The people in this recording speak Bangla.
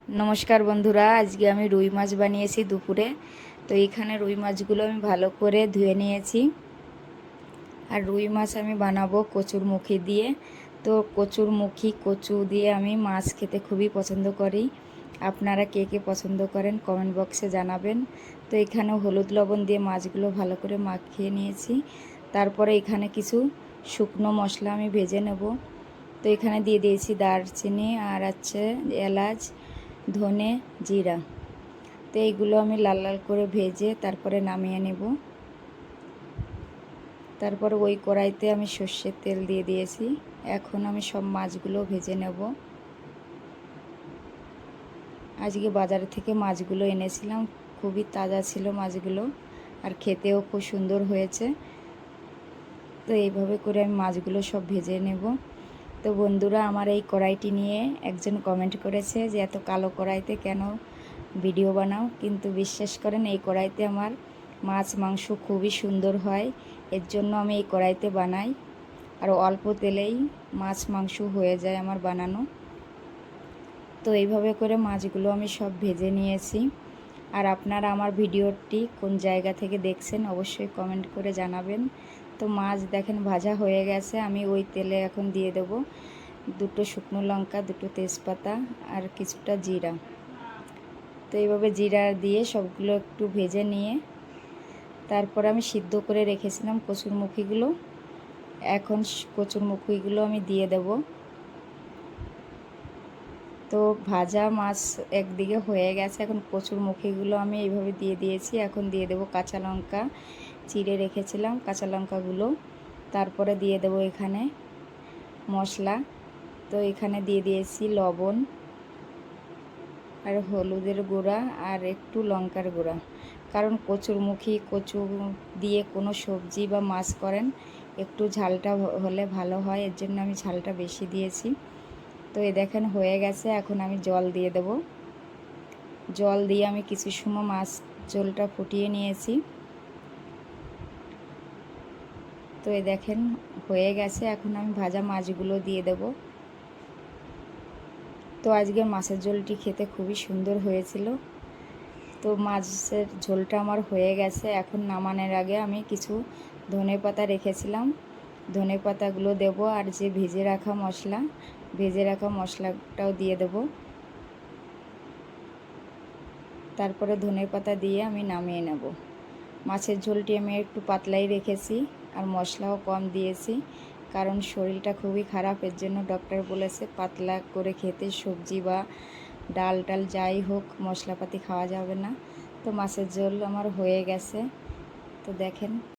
নমস্কার বন্ধুরা, আজকে আমি রুই মাছ বানিয়েছি দুপুরে। তো এইখানে রুই মাছগুলো আমি ভালো করে ধুয়ে নিয়েছি। আর রুই মাছ আমি বানাবো কচুরমুখী দিয়ে। তো কচু দিয়ে আমি মাছ খেতে খুবই পছন্দ করি। আপনারা কে কে পছন্দ করেন কমেন্ট বক্সে জানাবেন। তো এখানে হলুদ লবণ দিয়ে মাছগুলো ভালো করে মাখিয়ে নিয়েছি। তারপরে এখানে কিছু শুকনো মশলা আমি ভেজে নেব। তো এখানে দিয়ে দিয়েছি দারচিনি আর এলাচ, ধনে, জিরা। তো এইগুলো আমি লাল লাল করে ভেজে তারপরে নামিয়ে নেব। তারপর ওই কড়াইতে আমি সর্ষের তেল দিয়ে দিয়েছি। এখন আমি সব মাছগুলো ভেজে নেব। আজকে বাজার থেকে মাছগুলো এনেছিলাম, খুবই তাজা ছিল মাছগুলো, আর খেতেও খুব সুন্দর হয়েছে। তো এইভাবে করে আমি মাছগুলো সব ভেজে নেব। তো বন্ধুরা, আমার এই কড়াইটি নিয়ে একজন কমেন্ট করেছে যে এত কালো কড়াইতে কেন ভিডিও বানাও, কিন্তু বিশ্বাস করেন এই কড়াইতে আমার মাছ মাংস খুবই সুন্দর হয়। এর জন্য আমি এই কড়াইতে বানাই। আর অল্প তেলেই মাছ মাংস হয়ে যায় আমার বানানো। তো এইভাবে করে মাছগুলো আমি সব ভেজে নিয়েছি। আর আপনারা আমার ভিডিওটি কোন জায়গা থেকে দেখছেন অবশ্যই কমেন্ট করে জানাবেন। তো মাছ দেখেন ভাজা হয়ে গেছে। আমি ওই তেলে এখন দিয়ে দেব দুটো শুকনো লঙ্কা, দুটো তেজপাতা আর কিছুটা জিরা। তো এইভাবে জিরা দিয়ে সবগুলো একটু ভেজে নিয়ে তারপর আমি সিদ্ধ করে রেখেছিলাম কচুরমুখীগুলো। এখন কচুরমুখীগুলো আমি দিয়ে দেব। তো ভাজা মাছ একদিকে হয়ে গেছে, এখন কচুরমুখীগুলো আমি এইভাবে দিয়ে দিয়েছি। এখন দিয়ে দেব কাঁচা লঙ্কা, চিড়ে রেখেছিলাম কাঁচা লঙ্কাগুলো। তারপরে দিয়ে দেব এখানে মশলা। তো এখানে দিয়ে দিয়েছি লবণ আর হলুদের গুঁড়া আর একটু লঙ্কার গুঁড়া। কারণ কচু দিয়ে কোনো সবজি বা মাছ করেন একটু ঝালটা হলে ভালো হয়, এর জন্য আমি ঝালটা বেশি দিয়েছি। তো এই দেখেন হয়ে গেছে। এখন আমি জল দিয়ে দেব। জল দিয়ে আমি কিছু সময় মাছ ঝোলটা ফুটিয়ে নিয়েছি। তো এই দেখেন হয়ে গেছে। এখন আমি ভাজা মাছগুলো দিয়ে দেব। তো আজকে মাছের ঝোলটি খেতে খুবই সুন্দর হয়েছিল। তো মাছের ঝোলটা আমার হয়ে গেছে। এখন নামানোর আগে আমি কিছু ধনেপাতা রেখেছিলাম, ধনেপাতাগুলো দেব। আর যে ভেজে রাখা মশলাটাও দিয়ে দেব। তারপরে ধনেপাতা দিয়ে আমি নামিয়ে নেব। মাছের ঝোলটি আমি একটু পাতলাই রেখেছি আর মশলাও কম দিয়েছি, কারণ শরীরটা খুবই খারাপ। এর জন্য ডক্টর বলেছে পাতলা করে খেতে, সবজি বা ডাল টাল যাই হোক মশলাপাতি খাওয়া যাবে না। তো মাছের ঝোল আমার হয়ে গেছে। তো দেখেন